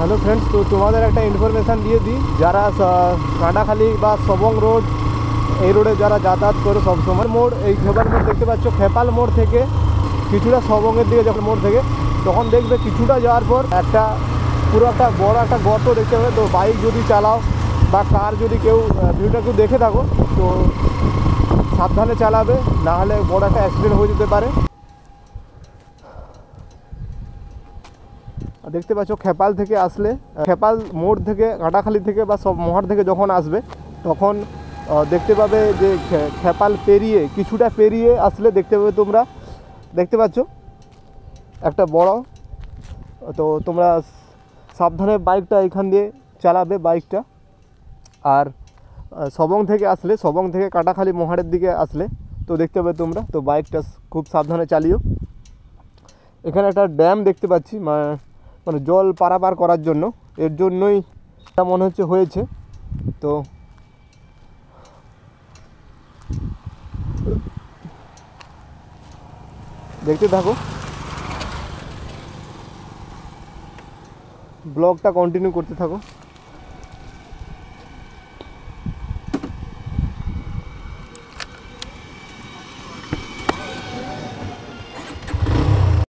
Hello friends, তো তোমাদের একটা ইনফরমেশান দিয়ে দিই। যারা কাঁটাখালি বা সবং রোড এই রোডে যারা যাতায়াত করে সবসময় মোড়, এই খেপাল মোড় দেখতে পাচ্ছ, খেপাল মোড় থেকে কিছুটা সবংয়ের দিকে যখন মোড় থেকে তখন দেখবে কিছুটা যাওয়ার পর একটা পুরো একটা বড় একটা গর্ত দেখতে পাবে। তো বাইক যদি চালাও বা কার যদি কেউ ভিউটা কেউ দেখে থাকো তো সাবধানে চালাবে, না হলে বড় একটা অ্যাক্সিডেন্ট হয়ে যেতে পারে। দেখতে পাচ্ছ খেপাল থেকে আসলে, খেপাল মোড় থেকে কাঁটাখালি থেকে বা সব মহার থেকে যখন আসবে তখন দেখতে পাবে যে খেপাল পেরিয়ে কিছুটা পেরিয়ে আসলে দেখতে পাবে, তোমরা দেখতে পাচ্ছ একটা বড়। তো তোমরা সাবধানে বাইকটা এখান দিয়ে চালাবে বাইকটা। আর সবং থেকে আসলে, সবং থেকে কাঁটাখালি মহারের দিকে আসলে তো দেখতে পাবে তোমরা, তো বাইকটা খুব সাবধানে চালিও। এখানে একটা ড্যাম দেখতে পাচ্ছি, মানে জল পারাপার করার জন্য, এর জন্যই এটা মনে হচ্ছে হয়েছে। তো দেখতে থাকো, ব্লগটা কন্টিনিউ করতে থাকো।